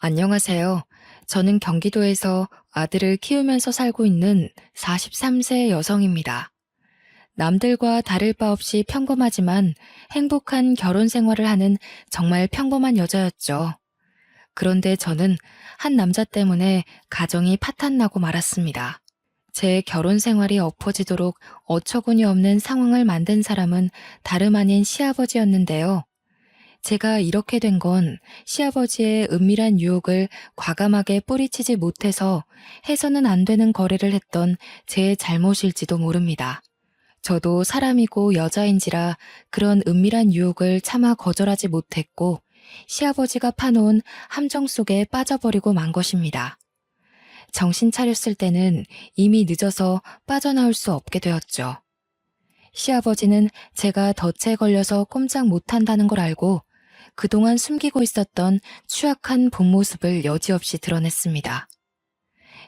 안녕하세요. 저는 경기도에서 아들을 키우면서 살고 있는 43세 여성입니다. 남들과 다를 바 없이 평범하지만 행복한 결혼 생활을 하는 정말 평범한 여자였죠. 그런데 저는 한 남자 때문에 가정이 파탄나고 말았습니다. 제 결혼 생활이 엎어지도록 어처구니 없는 상황을 만든 사람은 다름 아닌 시아버지였는데요. 제가 이렇게 된 건 시아버지의 은밀한 유혹을 과감하게 뿌리치지 못해서 해서는 안 되는 거래를 했던 제 잘못일지도 모릅니다. 저도 사람이고 여자인지라 그런 은밀한 유혹을 차마 거절하지 못했고 시아버지가 파놓은 함정 속에 빠져버리고 만 것입니다. 정신 차렸을 때는 이미 늦어서 빠져나올 수 없게 되었죠. 시아버지는 제가 덫에 걸려서 꼼짝 못한다는 걸 알고 그동안 숨기고 있었던 추악한 본 모습을 여지없이 드러냈습니다.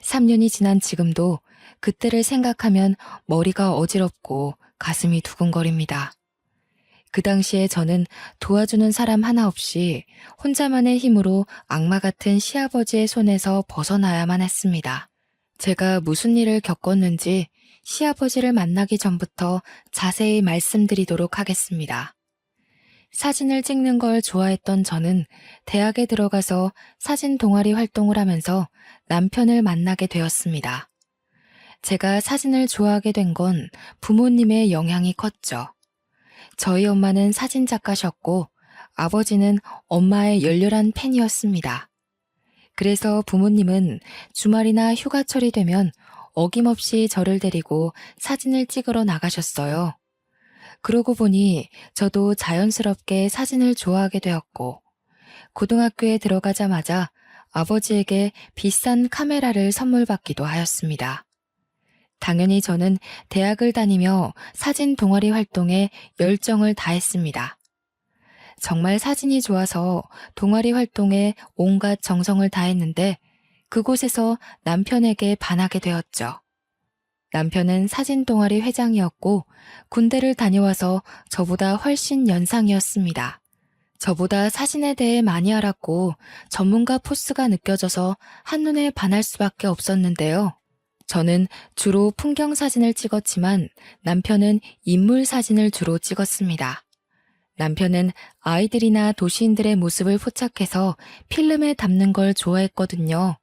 3년이 지난 지금도 그때를 생각하면 머리가 어지럽고 가슴이 두근거립니다. 그 당시에 저는 도와주는 사람 하나 없이 혼자만의 힘으로 악마 같은 시아버지의 손에서 벗어나야만 했습니다. 제가 무슨 일을 겪었는지 시아버지를 만나기 전부터 자세히 말씀드리도록 하겠습니다. 사진을 찍는 걸 좋아했던 저는 대학에 들어가서 사진 동아리 활동을 하면서 남편을 만나게 되었습니다. 제가 사진을 좋아하게 된 건 부모님의 영향이 컸죠. 저희 엄마는 사진 작가셨고 아버지는 엄마의 열렬한 팬이었습니다. 그래서 부모님은 주말이나 휴가철이 되면 어김없이 저를 데리고 사진을 찍으러 나가셨어요. 그러고 보니 저도 자연스럽게 사진을 좋아하게 되었고, 고등학교에 들어가자마자 아버지에게 비싼 카메라를 선물 받기도 하였습니다. 당연히 저는 대학을 다니며 사진 동아리 활동에 열정을 다했습니다. 정말 사진이 좋아서 동아리 활동에 온갖 정성을 다했는데 그곳에서 남편에게 반하게 되었죠. 남편은 사진 동아리 회장이었고 군대를 다녀와서 저보다 훨씬 연상이었습니다. 저보다 사진에 대해 많이 알았고 전문가 포스가 느껴져서 한눈에 반할 수밖에 없었는데요. 저는 주로 풍경 사진을 찍었지만 남편은 인물 사진을 주로 찍었습니다. 남편은 아이들이나 도시인들의 모습을 포착해서 필름에 담는 걸 좋아했거든요.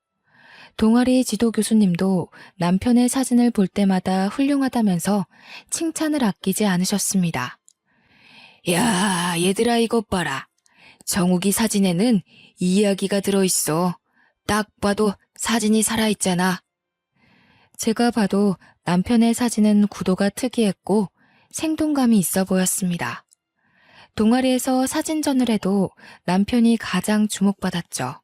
동아리 지도 교수님도 남편의 사진을 볼 때마다 훌륭하다면서 칭찬을 아끼지 않으셨습니다. 야, 얘들아 이것 봐라. 정욱이 사진에는 이야기가 들어있어. 딱 봐도 사진이 살아있잖아. 제가 봐도 남편의 사진은 구도가 특이했고 생동감이 있어 보였습니다. 동아리에서 사진전을 해도 남편이 가장 주목받았죠.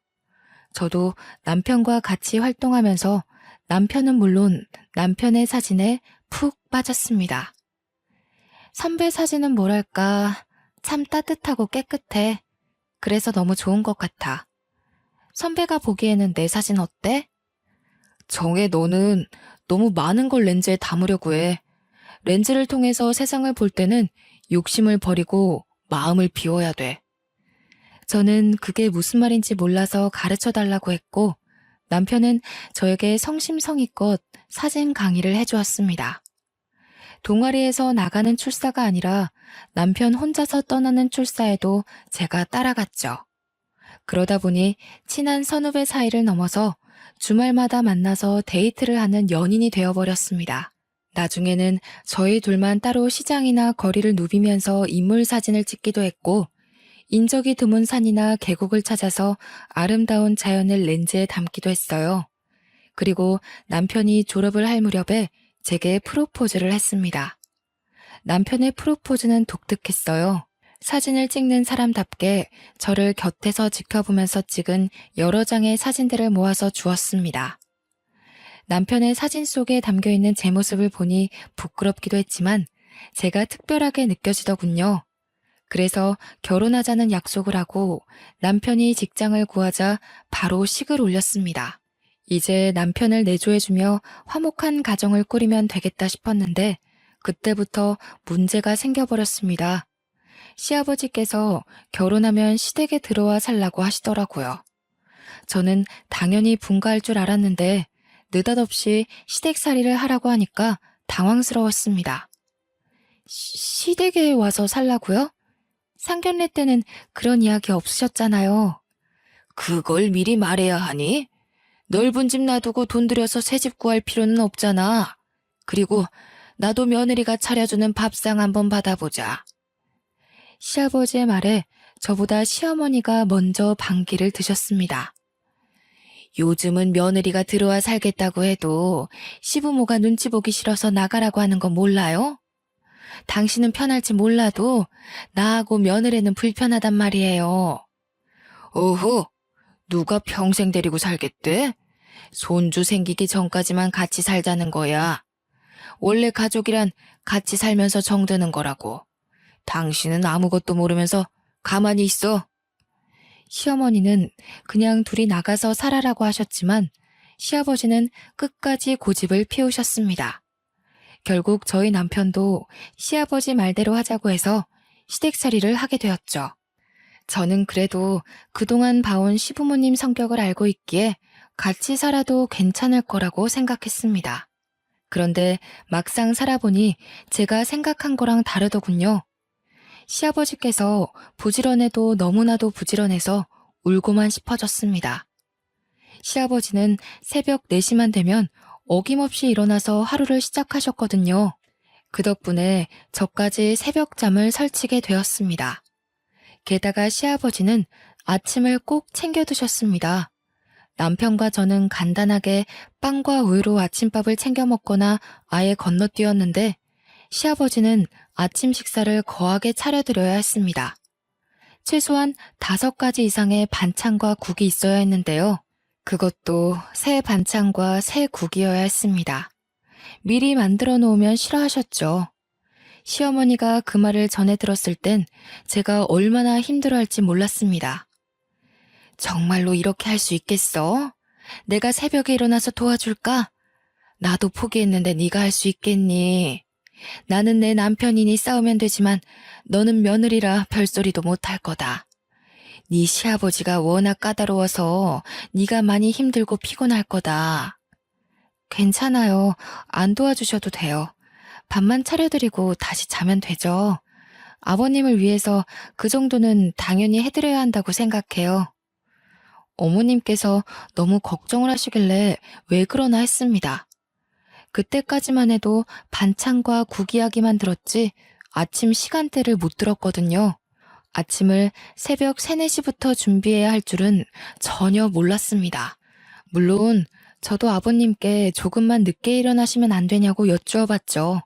저도 남편과 같이 활동하면서 남편은 물론 남편의 사진에 푹 빠졌습니다. 선배 사진은 뭐랄까 참 따뜻하고 깨끗해. 그래서 너무 좋은 것 같아. 선배가 보기에는 내 사진 어때? 정혜 너는 너무 많은 걸 렌즈에 담으려고 해. 렌즈를 통해서 세상을 볼 때는 욕심을 버리고 마음을 비워야 돼. 저는 그게 무슨 말인지 몰라서 가르쳐 달라고 했고 남편은 저에게 성심성의껏 사진 강의를 해주었습니다. 동아리에서 나가는 출사가 아니라 남편 혼자서 떠나는 출사에도 제가 따라갔죠. 그러다 보니 친한 선후배 사이를 넘어서 주말마다 만나서 데이트를 하는 연인이 되어버렸습니다. 나중에는 저희 둘만 따로 시장이나 거리를 누비면서 인물 사진을 찍기도 했고 인적이 드문 산이나 계곡을 찾아서 아름다운 자연을 렌즈에 담기도 했어요. 그리고 남편이 졸업을 할 무렵에 제게 프로포즈를 했습니다. 남편의 프로포즈는 독특했어요. 사진을 찍는 사람답게 저를 곁에서 지켜보면서 찍은 여러 장의 사진들을 모아서 주었습니다. 남편의 사진 속에 담겨있는 제 모습을 보니 부끄럽기도 했지만 제가 특별하게 느껴지더군요. 그래서 결혼하자는 약속을 하고 남편이 직장을 구하자 바로 식을 올렸습니다. 이제 남편을 내조해주며 화목한 가정을 꾸리면 되겠다 싶었는데 그때부터 문제가 생겨버렸습니다. 시아버지께서 결혼하면 시댁에 들어와 살라고 하시더라고요. 저는 당연히 분가할 줄 알았는데 느닷없이 시댁살이를 하라고 하니까 당황스러웠습니다. 시댁에 와서 살라고요? 상견례 때는 그런 이야기 없으셨잖아요. 그걸 미리 말해야 하니? 넓은 집 놔두고 돈 들여서 새 집 구할 필요는 없잖아. 그리고 나도 며느리가 차려주는 밥상 한번 받아보자. 시아버지의 말에 저보다 시어머니가 먼저 반기를 드셨습니다. 요즘은 며느리가 들어와 살겠다고 해도 시부모가 눈치 보기 싫어서 나가라고 하는 거 몰라요? 당신은 편할지 몰라도 나하고 며느리는 불편하단 말이에요. 오호, 누가 평생 데리고 살겠대? 손주 생기기 전까지만 같이 살자는 거야. 원래 가족이란 같이 살면서 정드는 거라고. 당신은 아무것도 모르면서 가만히 있어. 시어머니는 그냥 둘이 나가서 살아라고 하셨지만 시아버지는 끝까지 고집을 피우셨습니다. 결국 저희 남편도 시아버지 말대로 하자고 해서 시댁살이를 하게 되었죠. 저는 그래도 그동안 봐온 시부모님 성격을 알고 있기에 같이 살아도 괜찮을 거라고 생각했습니다. 그런데 막상 살아보니 제가 생각한 거랑 다르더군요. 시아버지께서 부지런해도 너무나도 부지런해서 울고만 싶어졌습니다. 시아버지는 새벽 4시만 되면 어김없이 일어나서 하루를 시작하셨거든요. 그 덕분에 저까지 새벽잠을 설치게 되었습니다. 게다가 시아버지는 아침을 꼭 챙겨 드셨습니다. 남편과 저는 간단하게 빵과 우유로 아침밥을 챙겨 먹거나 아예 건너뛰었는데 시아버지는 아침 식사를 거하게 차려드려야 했습니다. 최소한 5가지 이상의 반찬과 국이 있어야 했는데요. 그것도 새 반찬과 새 국이어야 했습니다. 미리 만들어 놓으면 싫어하셨죠. 시어머니가 그 말을 전해 들었을 땐 제가 얼마나 힘들어할지 몰랐습니다. 정말로 이렇게 할 수 있겠어? 내가 새벽에 일어나서 도와줄까? 나도 포기했는데 네가 할 수 있겠니? 나는 내 남편이니 싸우면 되지만 너는 며느리라 별소리도 못할 거다. 네 시아버지가 워낙 까다로워서 네가 많이 힘들고 피곤할 거다. 괜찮아요. 안 도와주셔도 돼요. 밥만 차려드리고 다시 자면 되죠. 아버님을 위해서 그 정도는 당연히 해드려야 한다고 생각해요. 어머님께서 너무 걱정을 하시길래 왜 그러나 했습니다. 그때까지만 해도 반찬과 국 이야기만 들었지 아침 시간대를 못 들었거든요. 아침을 새벽 3, 4시부터 준비해야 할 줄은 전혀 몰랐습니다. 물론 저도 아버님께 조금만 늦게 일어나시면 안 되냐고 여쭈어봤죠.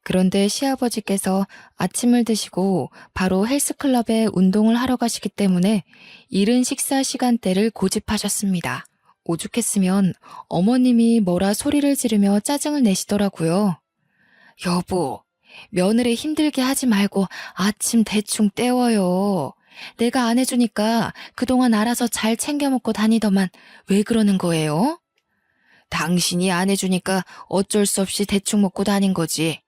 그런데 시아버지께서 아침을 드시고 바로 헬스클럽에 운동을 하러 가시기 때문에 이른 식사 시간대를 고집하셨습니다. 오죽했으면 어머님이 뭐라 소리를 지르며 짜증을 내시더라고요. 여보, 며느리 힘들게 하지 말고 아침 대충 때워요. 내가 안 해주니까 그동안 알아서 잘 챙겨 먹고 다니더만 왜 그러는 거예요? 당신이 안 해주니까 어쩔 수 없이 대충 먹고 다닌 거지.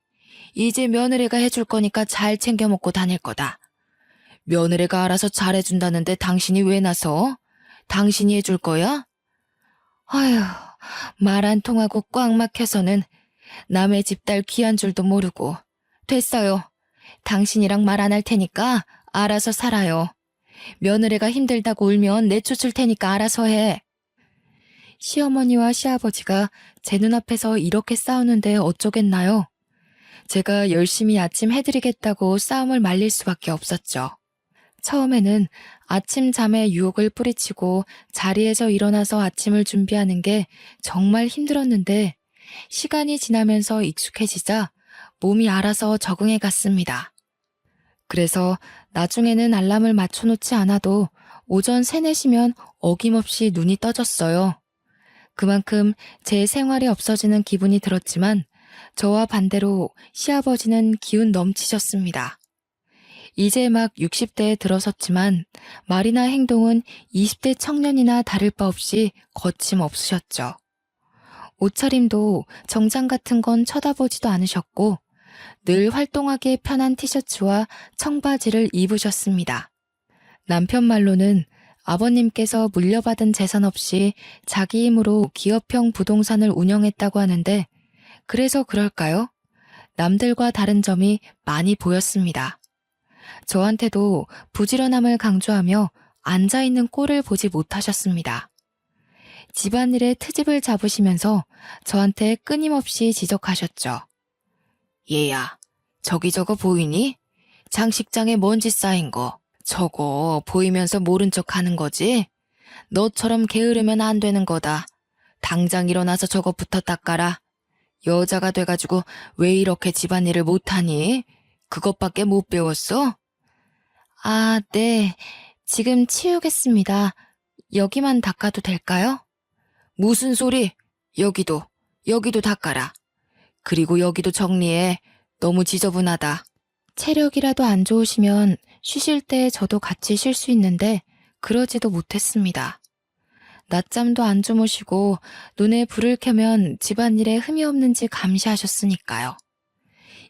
이제 며느리가 해줄 거니까 잘 챙겨 먹고 다닐 거다. 며느리가 알아서 잘해준다는데 당신이 왜 나서? 당신이 해줄 거야? 아휴, 말 안 통하고 꽉 막혀서는 남의 집 딸 귀한 줄도 모르고. 됐어요. 당신이랑 말 안 할 테니까 알아서 살아요. 며느리가 힘들다고 울면 내쫓을 테니까 알아서 해. 시어머니와 시아버지가 제 눈앞에서 이렇게 싸우는데 어쩌겠나요? 제가 열심히 아침 해드리겠다고 싸움을 말릴 수밖에 없었죠. 처음에는 아침 잠에 유혹을 뿌리치고 자리에서 일어나서 아침을 준비하는 게 정말 힘들었는데 시간이 지나면서 익숙해지자 몸이 알아서 적응해 갔습니다. 그래서 나중에는 알람을 맞춰놓지 않아도 오전 3, 4시면 어김없이 눈이 떠졌어요. 그만큼 제 생활이 없어지는 기분이 들었지만 저와 반대로 시아버지는 기운 넘치셨습니다. 이제 막 60대에 들어섰지만 말이나 행동은 20대 청년이나 다를 바 없이 거침없으셨죠. 옷차림도 정장 같은 건 쳐다보지도 않으셨고 늘 활동하기에 편한 티셔츠와 청바지를 입으셨습니다. 남편 말로는 아버님께서 물려받은 재산 없이 자기 힘으로 기업형 부동산을 운영했다고 하는데 그래서 그럴까요? 남들과 다른 점이 많이 보였습니다. 저한테도 부지런함을 강조하며 앉아있는 꼴을 보지 못하셨습니다. 집안일에 트집을 잡으시면서 저한테 끊임없이 지적하셨죠. 얘야, 저기 저거 보이니? 장식장에 먼지 쌓인 거. 저거 보이면서 모른 척 하는 거지? 너처럼 게으르면 안 되는 거다. 당장 일어나서 저것부터 닦아라. 여자가 돼가지고 왜 이렇게 집안일을 못하니? 그것밖에 못 배웠어? 아, 네. 지금 치우겠습니다. 여기만 닦아도 될까요? 무슨 소리? 여기도 닦아라. 그리고 여기도 정리해. 너무 지저분하다. 체력이라도 안 좋으시면 쉬실 때 저도 같이 쉴 수 있는데 그러지도 못했습니다. 낮잠도 안 주무시고 눈에 불을 켜면 집안일에 흠이 없는지 감시하셨으니까요.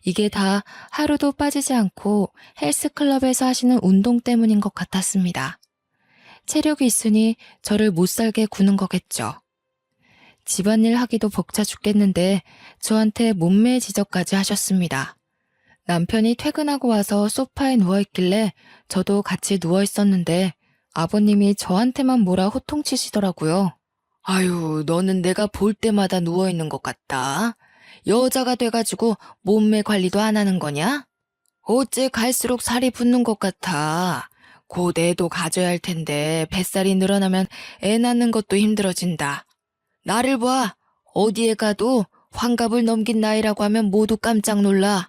이게 다 하루도 빠지지 않고 헬스클럽에서 하시는 운동 때문인 것 같았습니다. 체력이 있으니 저를 못살게 구는 거겠죠. 집안일 하기도 벅차 죽겠는데 저한테 몸매 지적까지 하셨습니다. 남편이 퇴근하고 와서 소파에 누워있길래 저도 같이 누워있었는데 아버님이 저한테만 뭐라 호통치시더라고요. 아유, 너는 내가 볼 때마다 누워있는 것 같다. 여자가 돼가지고 몸매 관리도 안 하는 거냐? 어째 갈수록 살이 붙는 것 같아. 곧 애도 가져야 할 텐데 뱃살이 늘어나면 애 낳는 것도 힘들어진다. 나를 봐. 어디에 가도 환갑을 넘긴 나이라고 하면 모두 깜짝 놀라.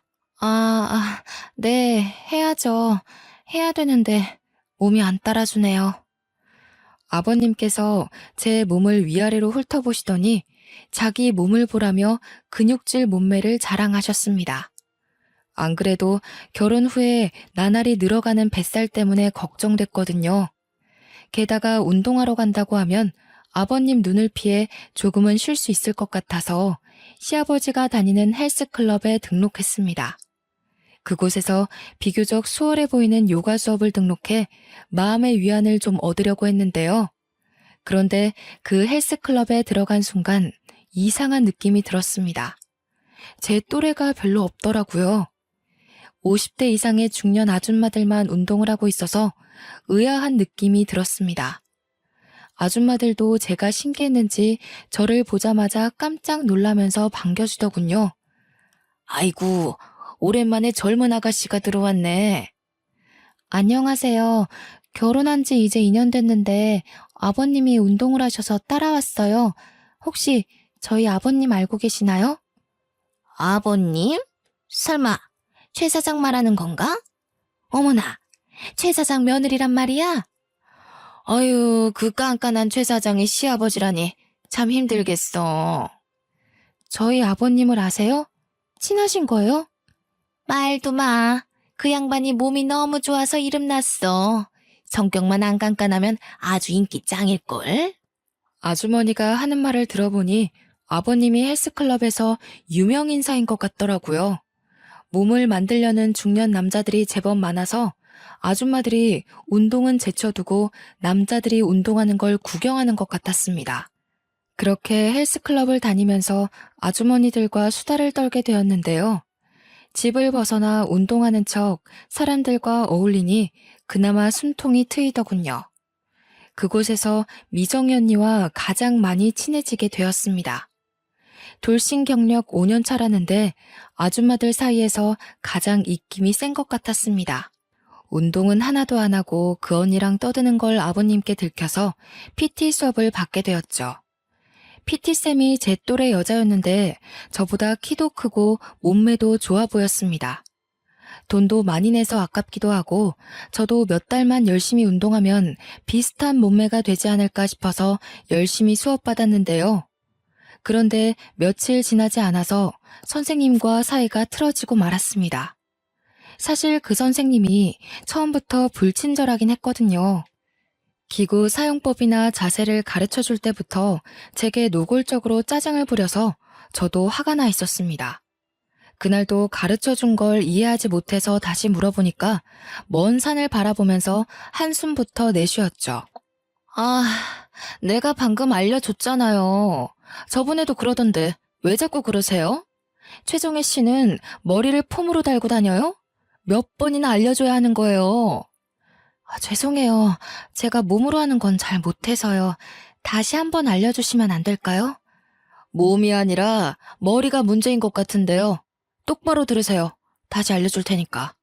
네, 해야죠. 해야 되는데 몸이 안 따라주네요. 아버님께서 제 몸을 위아래로 훑어보시더니 자기 몸을 보라며 근육질 몸매를 자랑하셨습니다. 안 그래도 결혼 후에 나날이 늘어가는 뱃살 때문에 걱정됐거든요. 게다가 운동하러 간다고 하면 아버님 눈을 피해 조금은 쉴 수 있을 것 같아서 시아버지가 다니는 헬스클럽에 등록했습니다. 그곳에서 비교적 수월해 보이는 요가 수업을 등록해 마음의 위안을 좀 얻으려고 했는데요. 그런데 그 헬스클럽에 들어간 순간 이상한 느낌이 들었습니다. 제 또래가 별로 없더라고요. 50대 이상의 중년 아줌마들만 운동을 하고 있어서 의아한 느낌이 들었습니다. 아줌마들도 제가 신기했는지 저를 보자마자 깜짝 놀라면서 반겨주더군요. 아이고, 오랜만에 젊은 아가씨가 들어왔네. 안녕하세요. 결혼한 지 이제 2년 됐는데 아버님이 운동을 하셔서 따라왔어요. 혹시 저희 아버님 알고 계시나요? 아버님? 설마 최 사장 말하는 건가? 어머나, 최 사장 며느리란 말이야? 아유, 그 깐깐한 최 사장의 시아버지라니 참 힘들겠어. 저희 아버님을 아세요? 친하신 거예요? 말도 마. 그 양반이 몸이 너무 좋아서 이름 났어. 성격만 안 깐깐하면 아주 인기 짱일걸? 아주머니가 하는 말을 들어보니 아버님이 헬스클럽에서 유명 인사인 것 같더라고요. 몸을 만들려는 중년 남자들이 제법 많아서 아줌마들이 운동은 제쳐두고 남자들이 운동하는 걸 구경하는 것 같았습니다. 그렇게 헬스클럽을 다니면서 아주머니들과 수다를 떨게 되었는데요. 집을 벗어나 운동하는 척 사람들과 어울리니 그나마 숨통이 트이더군요. 그곳에서 미정이 언니와 가장 많이 친해지게 되었습니다. 돌싱 경력 5년 차라는데 아줌마들 사이에서 가장 입김이 센 것 같았습니다. 운동은 하나도 안 하고 그 언니랑 떠드는 걸 아버님께 들켜서 PT 수업을 받게 되었죠. PT쌤이 제 또래 여자였는데 저보다 키도 크고 몸매도 좋아 보였습니다. 돈도 많이 내서 아깝기도 하고 저도 몇 달만 열심히 운동하면 비슷한 몸매가 되지 않을까 싶어서 열심히 수업받았는데요. 그런데 며칠 지나지 않아서 선생님과 사이가 틀어지고 말았습니다. 사실 그 선생님이 처음부터 불친절하긴 했거든요. 기구 사용법이나 자세를 가르쳐줄 때부터 제게 노골적으로 짜증을 부려서 저도 화가 나 있었습니다. 그날도 가르쳐준 걸 이해하지 못해서 다시 물어보니까 먼 산을 바라보면서 한숨부터 내쉬었죠. 아, 내가 방금 알려줬잖아요. 저번에도 그러던데 왜 자꾸 그러세요? 최정혜 씨는 머리를 폼으로 달고 다녀요? 몇 번이나 알려줘야 하는 거예요. 죄송해요. 제가 몸으로 하는 건 잘 못해서요. 다시 한번 알려주시면 안 될까요? 몸이 아니라 머리가 문제인 것 같은데요. 똑바로 들으세요. 다시 알려줄 테니까.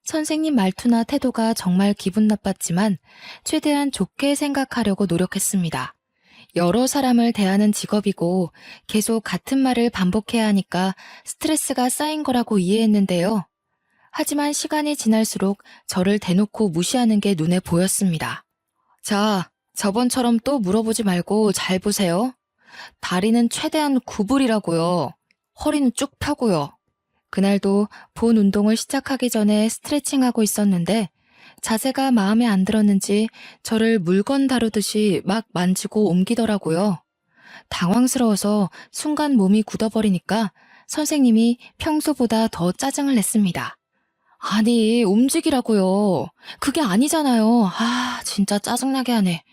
선생님 말투나 태도가 정말 기분 나빴지만 최대한 좋게 생각하려고 노력했습니다. 여러 사람을 대하는 직업이고 계속 같은 말을 반복해야 하니까 스트레스가 쌓인 거라고 이해했는데요. 하지만 시간이 지날수록 저를 대놓고 무시하는 게 눈에 보였습니다. 자, 저번처럼 또 물어보지 말고 잘 보세요. 다리는 최대한 구부리라고요. 허리는 쭉 펴고요. 그날도 본 운동을 시작하기 전에 스트레칭하고 있었는데 자세가 마음에 안 들었는지 저를 물건 다루듯이 막 만지고 옮기더라고요. 당황스러워서 순간 몸이 굳어버리니까 선생님이 평소보다 더 짜증을 냈습니다. 아니, 움직이라고요. 그게 아니잖아요. 진짜 짜증나게 하네.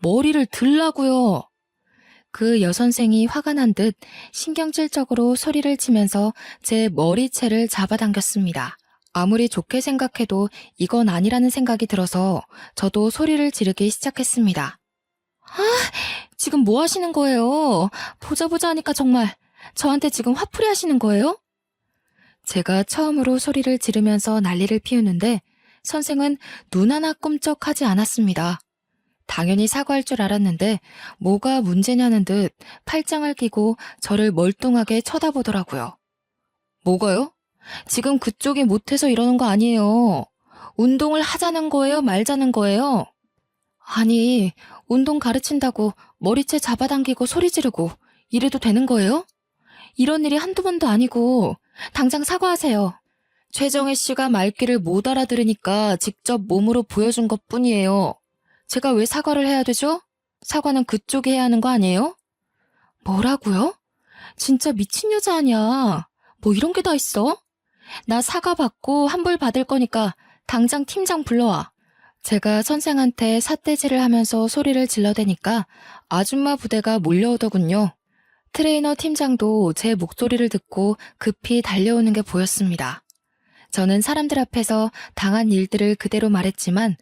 머리를 들라고요. 그 여선생이 화가 난 듯 신경질적으로 소리를 치면서 제 머리채를 잡아당겼습니다. 아무리 좋게 생각해도 이건 아니라는 생각이 들어서 저도 소리를 지르기 시작했습니다. 지금 뭐 하시는 거예요? 보자 보자 하니까 정말 저한테 지금 화풀이 하시는 거예요? 제가 처음으로 소리를 지르면서 난리를 피우는데 선생은 눈 하나 꿈쩍하지 않았습니다. 당연히 사과할 줄 알았는데 뭐가 문제냐는 듯 팔짱을 끼고 저를 멀뚱하게 쳐다보더라고요. 뭐가요? 지금 그쪽이 못해서 이러는 거 아니에요. 운동을 하자는 거예요? 말자는 거예요? 아니, 운동 가르친다고 머리채 잡아당기고 소리 지르고 이래도 되는 거예요? 이런 일이 한두 번도 아니고 당장 사과하세요. 최정혜 씨가 말귀를 못 알아들으니까 직접 몸으로 보여준 것뿐이에요. 제가 왜 사과를 해야 되죠? 사과는 그쪽이 해야 하는 거 아니에요? 뭐라고요? 진짜 미친 여자 아니야. 뭐 이런 게 다 있어? 나 사과 받고 환불 받을 거니까 당장 팀장 불러와. 제가 선생한테 삿대질을 하면서 소리를 질러대니까 아줌마 부대가 몰려오더군요. 트레이너 팀장도 제 목소리를 듣고 급히 달려오는 게 보였습니다. 저는 사람들 앞에서 당한 일들을 그대로 말했지만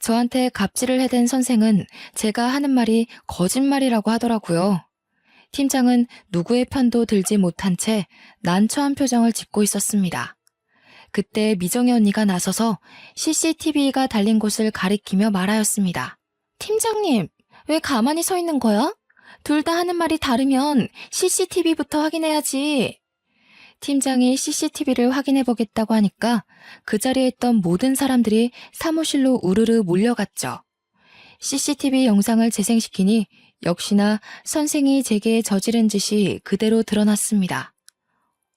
저한테 갑질을 해댄 선생은 제가 하는 말이 거짓말이라고 하더라고요. 팀장은 누구의 편도 들지 못한 채 난처한 표정을 짓고 있었습니다. 그때 미정혜 언니가 나서서 CCTV가 달린 곳을 가리키며 말하였습니다. 팀장님, 왜 가만히 서 있는 거야? 둘 다 하는 말이 다르면 CCTV부터 확인해야지. 팀장이 CCTV를 확인해보겠다고 하니까 그 자리에 있던 모든 사람들이 사무실로 우르르 몰려갔죠. CCTV 영상을 재생시키니 역시나 선생이 제게 저지른 짓이 그대로 드러났습니다.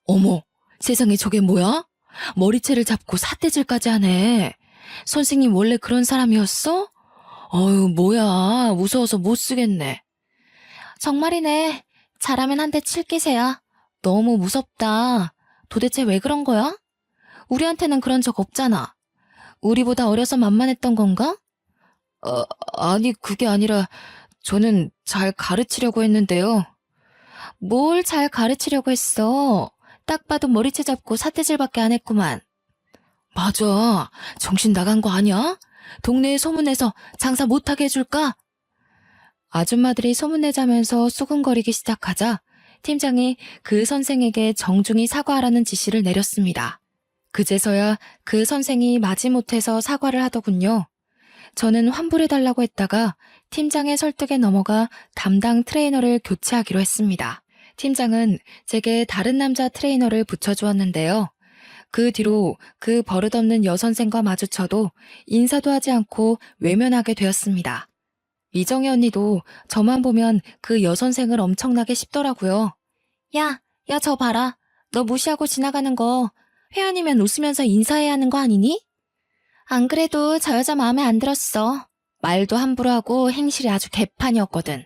어머, 세상에 저게 뭐야? 머리채를 잡고 삿대질까지 하네. 선생님 원래 그런 사람이었어? 어휴, 뭐야. 무서워서 못 쓰겠네. 정말이네. 잘하면 한 대 칠 기세야. 너무 무섭다. 도대체 왜 그런 거야? 우리한테는 그런 적 없잖아. 우리보다 어려서 만만했던 건가? 아니 그게 아니라 저는 잘 가르치려고 했는데요. 뭘 잘 가르치려고 했어? 딱 봐도 머리채 잡고 삿대질밖에 안 했구만. 맞아. 정신 나간 거 아니야? 동네에 소문내서 장사 못하게 해줄까? 아줌마들이 소문내자면서 수근거리기 시작하자 팀장이 그 선생에게 정중히 사과하라는 지시를 내렸습니다. 그제서야 그 선생이 마지못해서 사과를 하더군요. 저는 환불해달라고 했다가 팀장의 설득에 넘어가 담당 트레이너를 교체하기로 했습니다. 팀장은 제게 다른 남자 트레이너를 붙여주었는데요. 그 뒤로 그 버릇없는 여선생과 마주쳐도 인사도 하지 않고 외면하게 되었습니다. 미정혜 언니도 저만 보면 그 여선생을 엄청나게 씹더라고요. 야, 저 봐라. 너 무시하고 지나가는 거 회원이면 웃으면서 인사해야 하는 거 아니니? 안 그래도 저 여자 마음에 안 들었어. 말도 함부로 하고 행실이 아주 개판이었거든.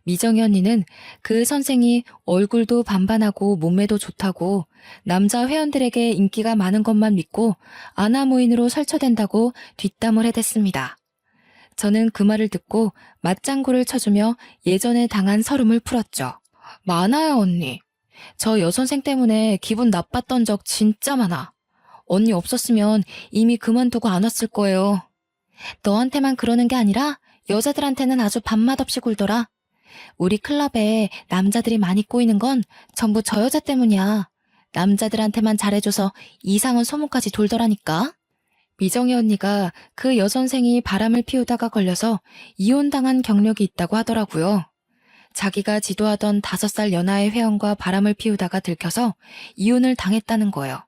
미정희 언니는 그 선생이 얼굴도 반반하고 몸매도 좋다고 남자 회원들에게 인기가 많은 것만 믿고 아나무인으로 설쳐댄다고 뒷담을 해댔습니다. 저는 그 말을 듣고 맞장구를 쳐주며 예전에 당한 서름을 풀었죠. 많아요, 언니. 저 여선생 때문에 기분 나빴던 적 진짜 많아. 언니 없었으면 이미 그만두고 안 왔을 거예요. 너한테만 그러는 게 아니라 여자들한테는 아주 밥맛 없이 굴더라. 우리 클럽에 남자들이 많이 꼬이는 건 전부 저 여자 때문이야. 남자들한테만 잘해줘서 이상한 소문까지 돌더라니까. 미정희 언니가 그 여선생이 바람을 피우다가 걸려서 이혼당한 경력이 있다고 하더라고요. 자기가 지도하던 5살 연하의 회원과 바람을 피우다가 들켜서 이혼을 당했다는 거예요.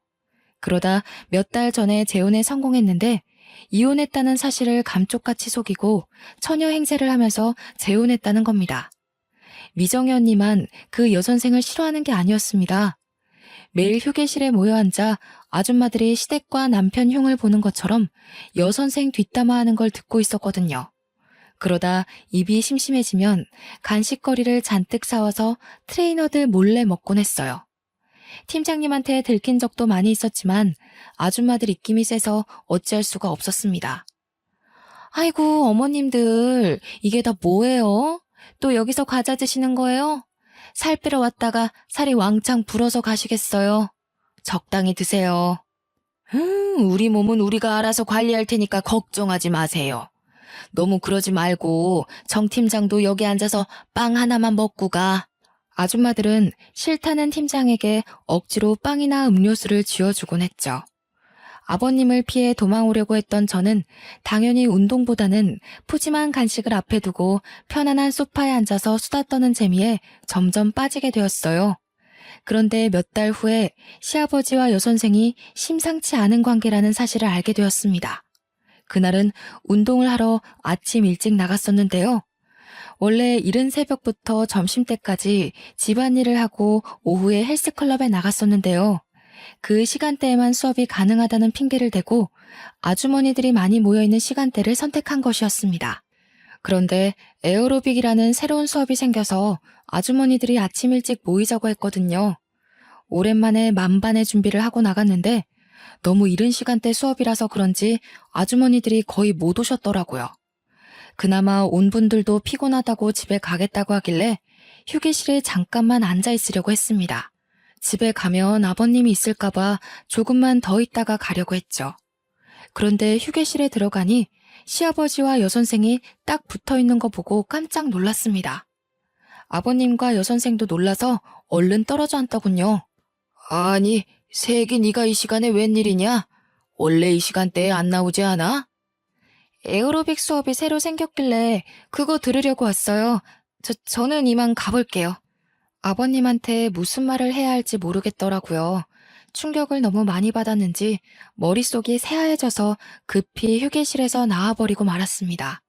그러다 몇 달 전에 재혼에 성공했는데 이혼했다는 사실을 감쪽같이 속이고 처녀 행세를 하면서 재혼했다는 겁니다. 미정희 언니만 그 여선생을 싫어하는 게 아니었습니다. 매일 휴게실에 모여 앉아 아줌마들이 시댁과 남편 흉을 보는 것처럼 여선생 뒷담화하는 걸 듣고 있었거든요. 그러다 입이 심심해지면 간식거리를 잔뜩 사와서 트레이너들 몰래 먹곤 했어요. 팀장님한테 들킨 적도 많이 있었지만 아줌마들 입김이 세서 어찌할 수가 없었습니다. 아이고 어머님들 이게 다 뭐예요? 또 여기서 과자 드시는 거예요? 살 빼러 왔다가 살이 왕창 불어서 가시겠어요. 적당히 드세요. 우리 몸은 우리가 알아서 관리할 테니까 걱정하지 마세요. 너무 그러지 말고 정 팀장도 여기 앉아서 빵 하나만 먹고 가. 아줌마들은 싫다는 팀장에게 억지로 빵이나 음료수를 쥐어주곤 했죠. 아버님을 피해 도망오려고 했던 저는 당연히 운동보다는 푸짐한 간식을 앞에 두고 편안한 소파에 앉아서 수다 떠는 재미에 점점 빠지게 되었어요. 그런데 몇 달 후에 시아버지와 여선생이 심상치 않은 관계라는 사실을 알게 되었습니다. 그날은 운동을 하러 아침 일찍 나갔었는데요. 원래 이른 새벽부터 점심때까지 집안일을 하고 오후에 헬스클럽에 나갔었는데요. 그 시간대에만 수업이 가능하다는 핑계를 대고 아주머니들이 많이 모여있는 시간대를 선택한 것이었습니다. 그런데 에어로빅이라는 새로운 수업이 생겨서 아주머니들이 아침 일찍 모이자고 했거든요. 오랜만에 만반의 준비를 하고 나갔는데 너무 이른 시간대 수업이라서 그런지 아주머니들이 거의 못 오셨더라고요. 그나마 온 분들도 피곤하다고 집에 가겠다고 하길래 휴게실에 잠깐만 앉아 있으려고 했습니다. 집에 가면 아버님이 있을까봐 조금만 더 있다가 가려고 했죠. 그런데 휴게실에 들어가니 시아버지와 여선생이 딱 붙어 있는 거 보고 깜짝 놀랐습니다. 아버님과 여선생도 놀라서 얼른 떨어져 앉더군요. 아니, 세기 네가 이 시간에 웬일이냐? 원래 이 시간대에 안 나오지 않아? 에어로빅 수업이 새로 생겼길래 그거 들으려고 왔어요. 저는 이만 가볼게요. 아버님한테 무슨 말을 해야 할지 모르겠더라고요. 충격을 너무 많이 받았는지 머릿속이 새하얘져서 급히 휴게실에서 나와버리고 말았습니다.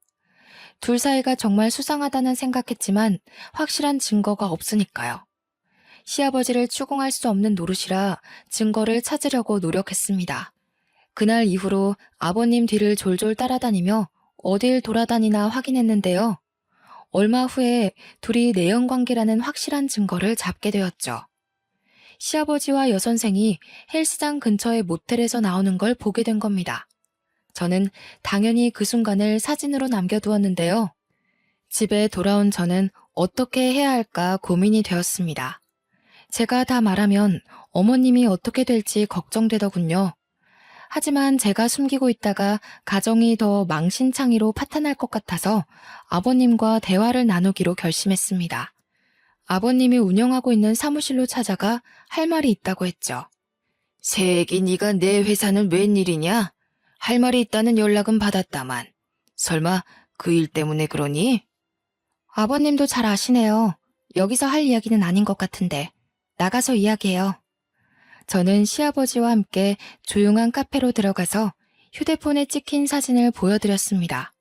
둘 사이가 정말 수상하다는 생각했지만 확실한 증거가 없으니까요. 시아버지를 추궁할 수 없는 노릇이라 증거를 찾으려고 노력했습니다. 그날 이후로 아버님 뒤를 졸졸 따라다니며 어딜 돌아다니나 확인했는데요. 얼마 후에 둘이 내연관계라는 확실한 증거를 잡게 되었죠. 시아버지와 여선생이 헬스장 근처의 모텔에서 나오는 걸 보게 된 겁니다. 저는 당연히 그 순간을 사진으로 남겨두었는데요. 집에 돌아온 저는 어떻게 해야 할까 고민이 되었습니다. 제가 다 말하면 어머님이 어떻게 될지 걱정되더군요. 하지만 제가 숨기고 있다가 가정이 더 망신창이로 파탄날 것 같아서 아버님과 대화를 나누기로 결심했습니다. 아버님이 운영하고 있는 사무실로 찾아가 할 말이 있다고 했죠. 세기 네가 내 회사는 웬일이냐? 할 말이 있다는 연락은 받았다만. 설마 그 일 때문에 그러니? 아버님도 잘 아시네요. 여기서 할 이야기는 아닌 것 같은데. 나가서 이야기해요. 저는 시아버지와 함께 조용한 카페로 들어가서 휴대폰에 찍힌 사진을 보여드렸습니다.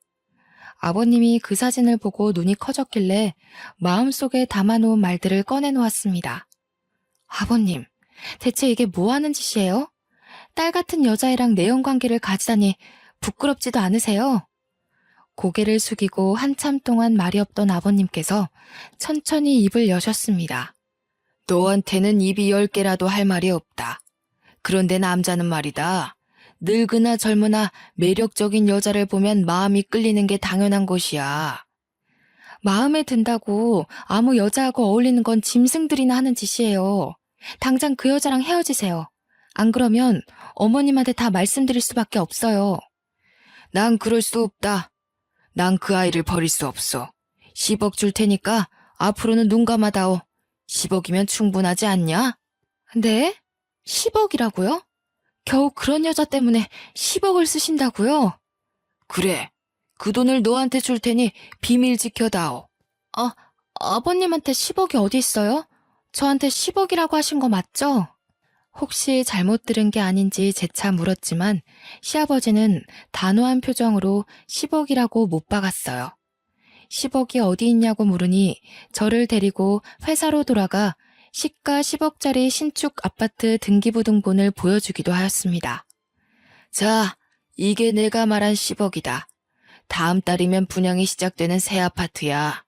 아버님이 그 사진을 보고 눈이 커졌길래 마음속에 담아놓은 말들을 꺼내놓았습니다. 아버님, 대체 이게 뭐 하는 짓이에요? 딸 같은 여자애랑 내연관계를 가지다니 부끄럽지도 않으세요? 고개를 숙이고 한참 동안 말이 없던 아버님께서 천천히 입을 여셨습니다. 너한테는 입이 10개라도 할 말이 없다. 그런데 남자는 말이다. 늙으나 젊으나 매력적인 여자를 보면 마음이 끌리는 게 당연한 것이야. 마음에 든다고 아무 여자하고 어울리는 건 짐승들이나 하는 짓이에요. 당장 그 여자랑 헤어지세요. 안 그러면 어머님한테 다 말씀드릴 수밖에 없어요. 난 그럴 수 없다. 난 그 아이를 버릴 수 없어. 10억 줄 테니까 앞으로는 눈 감아다오. 10억이면 충분하지 않냐? 네? 10억이라고요? 겨우 그런 여자 때문에 10억을 쓰신다고요? 그래. 그 돈을 너한테 줄 테니 비밀 지켜다오. 아버님한테 10억이 어디 있어요? 저한테 10억이라고 하신 거 맞죠? 혹시 잘못 들은 게 아닌지 재차 물었지만 시아버지는 단호한 표정으로 10억이라고 못 박았어요. 10억이 어디 있냐고 물으니 저를 데리고 회사로 돌아가 시가 10억짜리 신축 아파트 등기부등본을 보여주기도 하였습니다. 자, 이게 내가 말한 10억이다. 다음 달이면 분양이 시작되는 새 아파트야.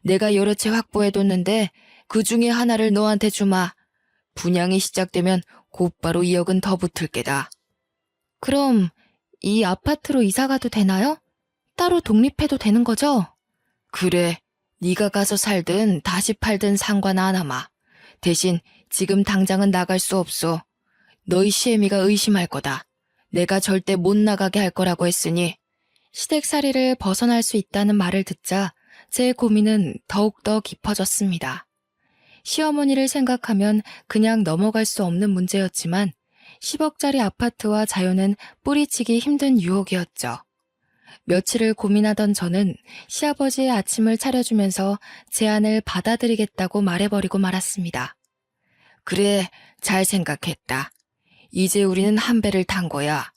내가 여러 채 확보해뒀는데 그 중에 하나를 너한테 주마. 분양이 시작되면 곧바로 2억은 더 붙을 게다. 그럼 이 아파트로 이사 가도 되나요? 따로 독립해도 되는 거죠? 그래. 네가 가서 살든 다시 팔든 상관 안 하마. 대신 지금 당장은 나갈 수 없어. 너희 시애미가 의심할 거다. 내가 절대 못 나가게 할 거라고 했으니. 시댁살이를 벗어날 수 있다는 말을 듣자 제 고민은 더욱더 깊어졌습니다. 시어머니를 생각하면 그냥 넘어갈 수 없는 문제였지만 10억짜리 아파트와 자유는 뿌리치기 힘든 유혹이었죠. 며칠을 고민하던 저는 시아버지의 아침을 차려주면서 제안을 받아들이겠다고 말해버리고 말았습니다. 그래, 잘 생각했다. 이제 우리는 한 배를 탄 거야.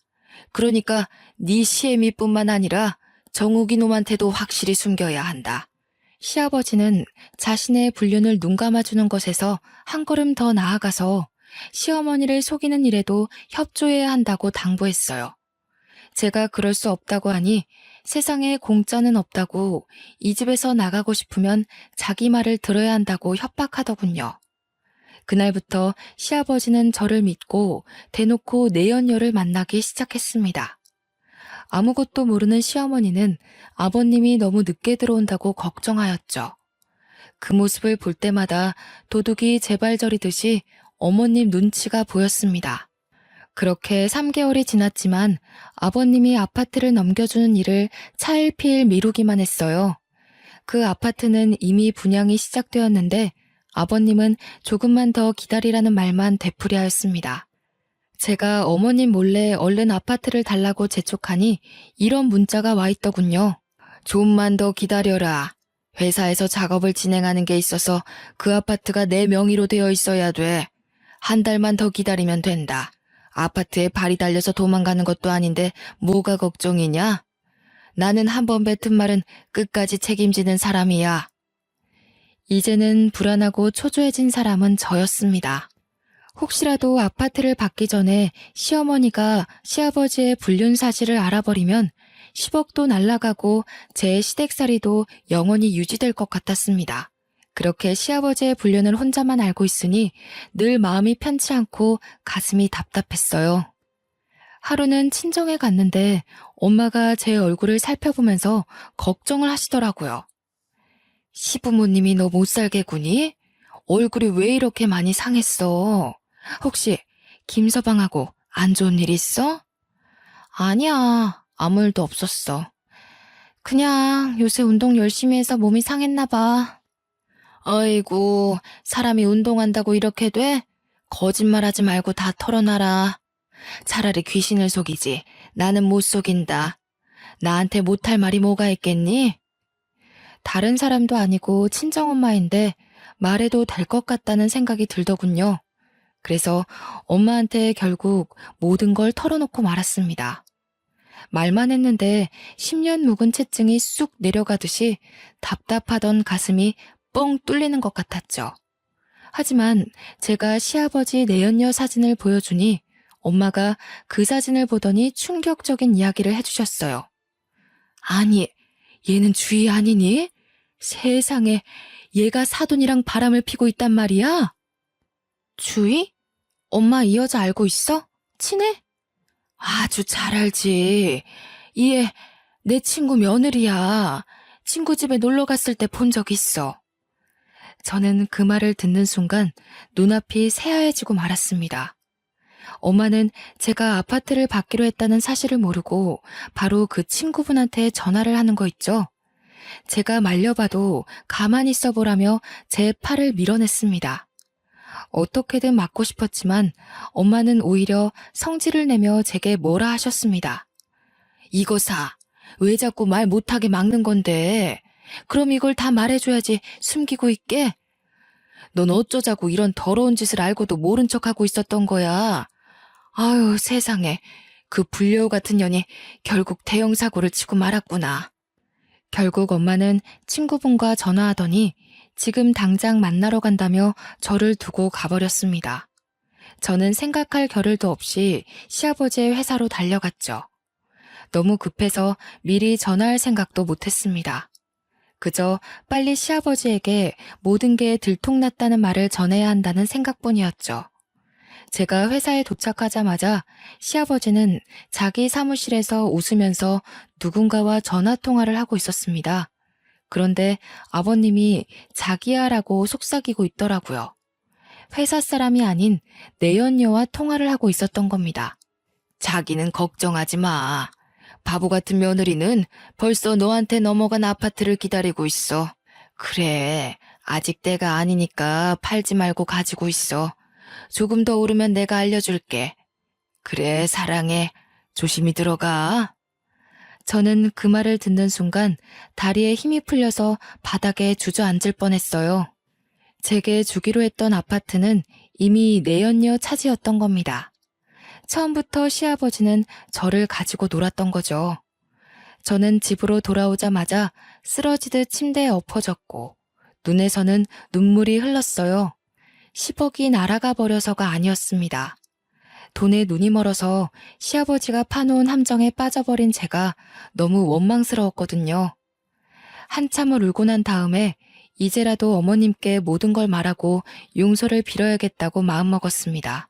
그러니까 네 시애미뿐만 아니라 정욱이 놈한테도 확실히 숨겨야 한다. 시아버지는 자신의 불륜을 눈감아주는 것에서 한 걸음 더 나아가서 시어머니를 속이는 일에도 협조해야 한다고 당부했어요. 제가 그럴 수 없다고 하니 세상에 공짜는 없다고 이 집에서 나가고 싶으면 자기 말을 들어야 한다고 협박하더군요. 그날부터 시아버지는 저를 믿고 대놓고 내연녀를 만나기 시작했습니다. 아무것도 모르는 시어머니는 아버님이 너무 늦게 들어온다고 걱정하였죠. 그 모습을 볼 때마다 도둑이 재발저리듯이 어머님 눈치가 보였습니다. 그렇게 3개월이 지났지만 아버님이 아파트를 넘겨주는 일을 차일피일 미루기만 했어요. 그 아파트는 이미 분양이 시작되었는데 아버님은 조금만 더 기다리라는 말만 되풀이하였습니다. 제가 어머님 몰래 얼른 아파트를 달라고 재촉하니 이런 문자가 와 있더군요. 좀만 더 기다려라. 회사에서 작업을 진행하는 게 있어서 그 아파트가 내 명의로 되어 있어야 돼. 한 달만 더 기다리면 된다. 아파트에 발이 달려서 도망가는 것도 아닌데 뭐가 걱정이냐? 나는 한 번 뱉은 말은 끝까지 책임지는 사람이야. 이제는 불안하고 초조해진 사람은 저였습니다. 혹시라도 아파트를 받기 전에 시어머니가 시아버지의 불륜 사실을 알아버리면 10억도 날아가고 제 시댁살이도 영원히 유지될 것 같았습니다. 그렇게 시아버지의 불륜을 혼자만 알고 있으니 늘 마음이 편치 않고 가슴이 답답했어요. 하루는 친정에 갔는데 엄마가 제 얼굴을 살펴보면서 걱정을 하시더라고요. 시부모님이 너 못 살게 구니? 얼굴이 왜 이렇게 많이 상했어? 혹시 김서방하고 안 좋은 일 있어? 아니야, 아무 일도 없었어. 그냥 요새 운동 열심히 해서 몸이 상했나 봐. 아이고, 사람이 운동한다고 이렇게 돼? 거짓말하지 말고 다 털어놔라. 차라리 귀신을 속이지. 나는 못 속인다. 나한테 못할 말이 뭐가 있겠니? 다른 사람도 아니고 친정엄마인데 말해도 될 것 같다는 생각이 들더군요. 그래서 엄마한테 결국 모든 걸 털어놓고 말았습니다. 말만 했는데 10년 묵은 채증이 쑥 내려가듯이 답답하던 가슴이 뻥 뚫리는 것 같았죠. 하지만 제가 시아버지 내연녀 사진을 보여주니 엄마가 그 사진을 보더니 충격적인 이야기를 해주셨어요. 아니, 얘는 주희 아니니? 세상에, 얘가 사돈이랑 바람을 피고 있단 말이야? 주희? 엄마 이 여자 알고 있어? 친해? 아주 잘 알지. 얘 내 친구 며느리야. 친구 집에 놀러 갔을 때 본 적 있어. 저는 그 말을 듣는 순간 눈앞이 새하얘지고 말았습니다. 엄마는 제가 아파트를 받기로 했다는 사실을 모르고 바로 그 친구분한테 전화를 하는 거 있죠. 제가 말려봐도 가만히 있어보라며 제 팔을 밀어냈습니다. 어떻게든 막고 싶었지만 엄마는 오히려 성질을 내며 제게 뭐라 하셨습니다. 이거사, 왜 자꾸 말 못하게 막는 건데? 그럼 이걸 다 말해줘야지 숨기고 있게? 넌 어쩌자고 이런 더러운 짓을 알고도 모른 척하고 있었던 거야. 아유, 세상에. 그 불려우 같은 년이 결국 대형 사고를 치고 말았구나. 결국 엄마는 친구분과 전화하더니 지금 당장 만나러 간다며 저를 두고 가버렸습니다. 저는 생각할 겨를도 없이 시아버지의 회사로 달려갔죠. 너무 급해서 미리 전화할 생각도 못했습니다. 그저 빨리 시아버지에게 모든 게 들통났다는 말을 전해야 한다는 생각뿐이었죠. 제가 회사에 도착하자마자 시아버지는 자기 사무실에서 웃으면서 누군가와 전화통화를 하고 있었습니다. 그런데 아버님이 자기야라고 속삭이고 있더라고요. 회사 사람이 아닌 내연녀와 통화를 하고 있었던 겁니다. 자기는 걱정하지 마. 바보 같은 며느리는 벌써 너한테 넘어간 아파트를 기다리고 있어. 그래, 아직 때가 아니니까 팔지 말고 가지고 있어. 조금 더 오르면 내가 알려줄게. 그래, 사랑해. 조심히 들어가. 저는 그 말을 듣는 순간 다리에 힘이 풀려서 바닥에 주저앉을 뻔했어요. 제게 주기로 했던 아파트는 이미 내연녀 차지였던 겁니다. 처음부터 시아버지는 저를 가지고 놀았던 거죠. 저는 집으로 돌아오자마자 쓰러지듯 침대에 엎어졌고 눈에서는 눈물이 흘렀어요. 10억이 날아가 버려서가 아니었습니다. 돈에 눈이 멀어서 시아버지가 파놓은 함정에 빠져버린 제가 너무 원망스러웠거든요. 한참을 울고 난 다음에 이제라도 어머님께 모든 걸 말하고 용서를 빌어야겠다고 마음먹었습니다.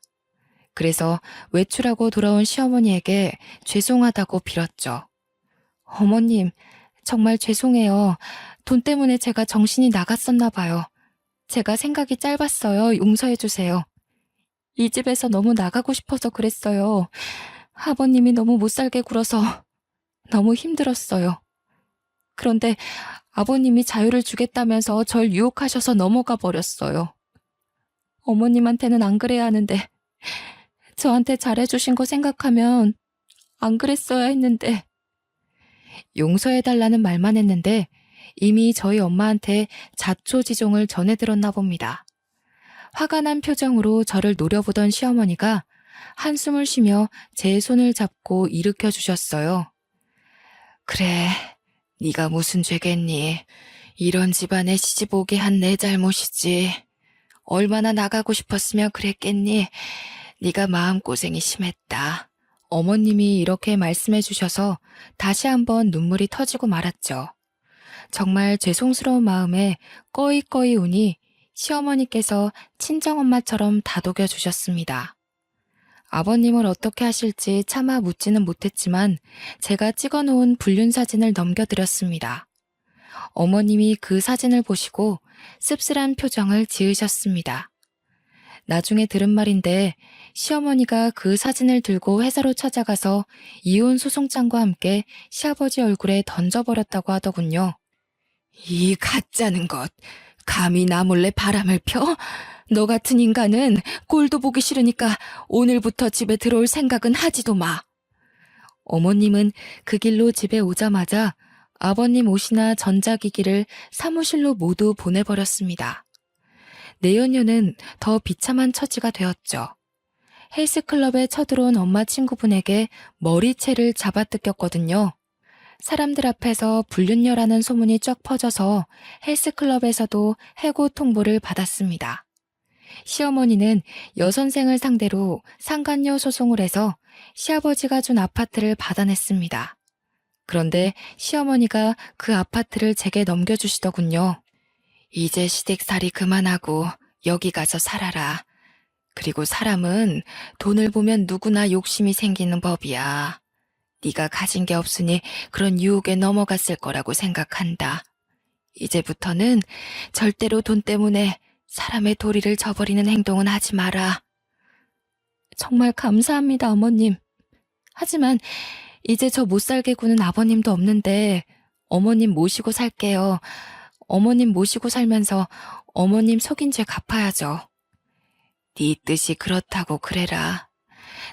그래서 외출하고 돌아온 시어머니에게 죄송하다고 빌었죠. 어머님, 정말 죄송해요. 돈 때문에 제가 정신이 나갔었나 봐요. 제가 생각이 짧았어요. 용서해주세요. 이 집에서 너무 나가고 싶어서 그랬어요. 아버님이 너무 못살게 굴어서 너무 힘들었어요. 그런데 아버님이 자유를 주겠다면서 절 유혹하셔서 넘어가 버렸어요. 어머님한테는 안 그래야 하는데 저한테 잘해주신 거 생각하면 안 그랬어야 했는데. 용서해달라는 말만 했는데 이미 저희 엄마한테 자초지종을 전해들었나 봅니다. 화가 난 표정으로 저를 노려보던 시어머니가 한숨을 쉬며 제 손을 잡고 일으켜 주셨어요. 그래, 네가 무슨 죄겠니? 이런 집안에 시집 오게 한 내 잘못이지. 얼마나 나가고 싶었으면 그랬겠니? 네가 마음고생이 심했다. 어머님이 이렇게 말씀해 주셔서 다시 한번 눈물이 터지고 말았죠. 정말 죄송스러운 마음에 꺼이꺼이 우니 시어머니께서 친정엄마처럼 다독여 주셨습니다. 아버님을 어떻게 하실지 차마 묻지는 못했지만 제가 찍어놓은 불륜사진을 넘겨드렸습니다. 어머님이 그 사진을 보시고 씁쓸한 표정을 지으셨습니다. 나중에 들은 말인데 시어머니가 그 사진을 들고 회사로 찾아가서 이혼 소송장과 함께 시아버지 얼굴에 던져버렸다고 하더군요. 이 가짜는 것, 감히 나 몰래 바람을 펴? 너 같은 인간은 꼴도 보기 싫으니까 오늘부터 집에 들어올 생각은 하지도 마. 어머님은 그 길로 집에 오자마자 아버님 옷이나 전자기기를 사무실로 모두 보내버렸습니다. 내연녀는 더 비참한 처지가 되었죠. 헬스클럽에 쳐들어온 엄마 친구분에게 머리채를 잡아뜯겼거든요. 사람들 앞에서 불륜녀라는 소문이 쫙 퍼져서 헬스클럽에서도 해고 통보를 받았습니다. 시어머니는 여선생을 상대로 상간녀 소송을 해서 시아버지가 준 아파트를 받아냈습니다. 그런데 시어머니가 그 아파트를 제게 넘겨주시더군요. 이제 시댁살이 그만하고 여기 가서 살아라. 그리고 사람은 돈을 보면 누구나 욕심이 생기는 법이야. 네가 가진 게 없으니 그런 유혹에 넘어갔을 거라고 생각한다. 이제부터는 절대로 돈 때문에 사람의 도리를 저버리는 행동은 하지 마라. 정말 감사합니다, 어머님. 하지만 이제 저 못 살게 구는 아버님도 없는데 어머님 모시고 살게요. 어머님 모시고 살면서 어머님 속인 죄 갚아야죠. 네 뜻이 그렇다고 그래라.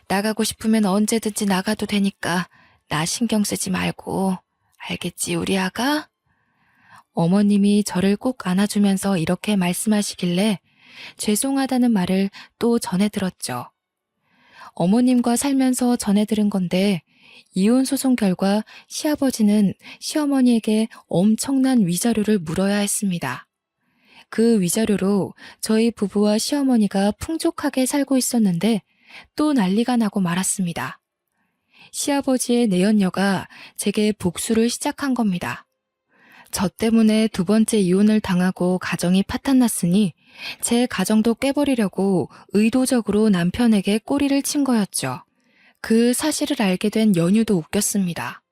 나가고 싶으면 언제든지 나가도 되니까 나 신경 쓰지 말고. 알겠지, 우리 아가? 어머님이 저를 꼭 안아주면서 이렇게 말씀하시길래 죄송하다는 말을 또 전해 들었죠. 어머님과 살면서 전해 들은 건데 이혼 소송 결과 시아버지는 시어머니에게 엄청난 위자료를 물어야 했습니다. 그 위자료로 저희 부부와 시어머니가 풍족하게 살고 있었는데 또 난리가 나고 말았습니다. 시아버지의 내연녀가 제게 복수를 시작한 겁니다. 저 때문에 두 번째 이혼을 당하고 가정이 파탄났으니 제 가정도 깨버리려고 의도적으로 남편에게 꼬리를 친 거였죠. 그 사실을 알게 된 연유도 웃겼습니다.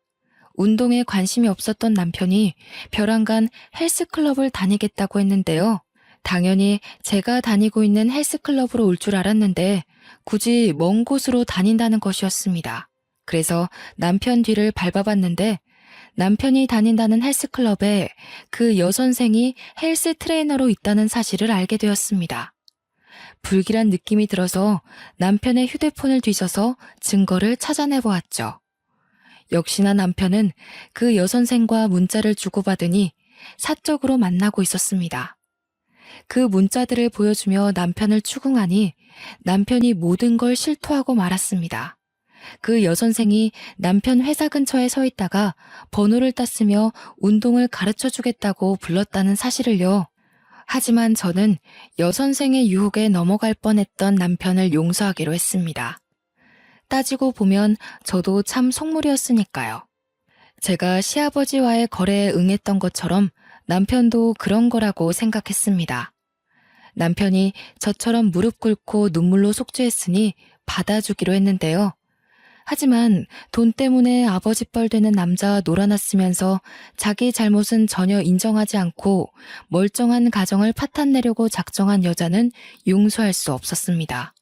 운동에 관심이 없었던 남편이 벼랑간 헬스클럽을 다니겠다고 했는데요. 당연히 제가 다니고 있는 헬스클럽으로 올 줄 알았는데 굳이 먼 곳으로 다닌다는 것이었습니다. 그래서 남편 뒤를 밟아봤는데 남편이 다닌다는 헬스클럽에 그 여선생이 헬스 트레이너로 있다는 사실을 알게 되었습니다. 불길한 느낌이 들어서 남편의 휴대폰을 뒤져서 증거를 찾아내 보았죠. 역시나 남편은 그 여선생과 문자를 주고받으니 사적으로 만나고 있었습니다. 그 문자들을 보여주며 남편을 추궁하니 남편이 모든 걸 실토하고 말았습니다. 그 여선생이 남편 회사 근처에 서 있다가 번호를 땄으며 운동을 가르쳐 주겠다고 불렀다는 사실을요. 하지만 저는 여선생의 유혹에 넘어갈 뻔했던 남편을 용서하기로 했습니다. 따지고 보면 저도 참 속물이었으니까요. 제가 시아버지와의 거래에 응했던 것처럼 남편도 그런 거라고 생각했습니다. 남편이 저처럼 무릎 꿇고 눈물로 속죄했으니 받아주기로 했는데요. 하지만 돈 때문에 아버지 뻘 되는 남자와 놀아났으면서 자기 잘못은 전혀 인정하지 않고 멀쩡한 가정을 파탄내려고 작정한 여자는 용서할 수 없었습니다.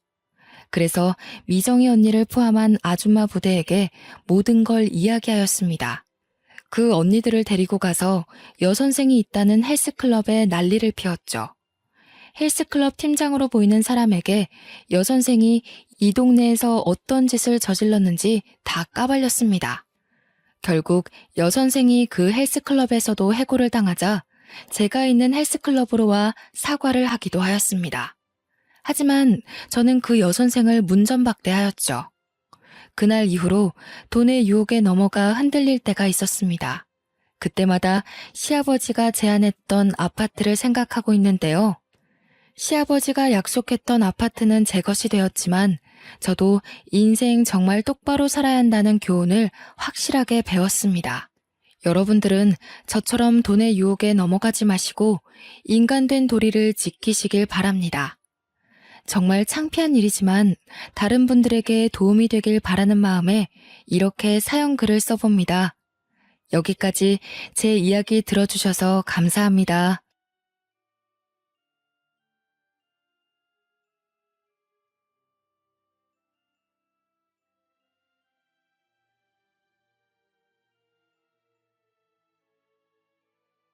그래서 미정이 언니를 포함한 아줌마 부대에게 모든 걸 이야기하였습니다. 그 언니들을 데리고 가서 여선생이 있다는 헬스클럽에 난리를 피웠죠. 헬스클럽 팀장으로 보이는 사람에게 여선생이 이 동네에서 어떤 짓을 저질렀는지 다 까발렸습니다. 결국 여선생이 그 헬스클럽에서도 해고를 당하자 제가 있는 헬스클럽으로 와 사과를 하기도 하였습니다. 하지만 저는 그 여선생을 문전박대하였죠. 그날 이후로 돈의 유혹에 넘어가 흔들릴 때가 있었습니다. 그때마다 시아버지가 제안했던 아파트를 생각하고 있는데요. 시아버지가 약속했던 아파트는 제 것이 되었지만 저도 인생 정말 똑바로 살아야 한다는 교훈을 확실하게 배웠습니다. 여러분들은 저처럼 돈의 유혹에 넘어가지 마시고 인간된 도리를 지키시길 바랍니다. 정말 창피한 일이지만 다른 분들에게 도움이 되길 바라는 마음에 이렇게 사연글을 써봅니다. 여기까지 제 이야기 들어주셔서 감사합니다.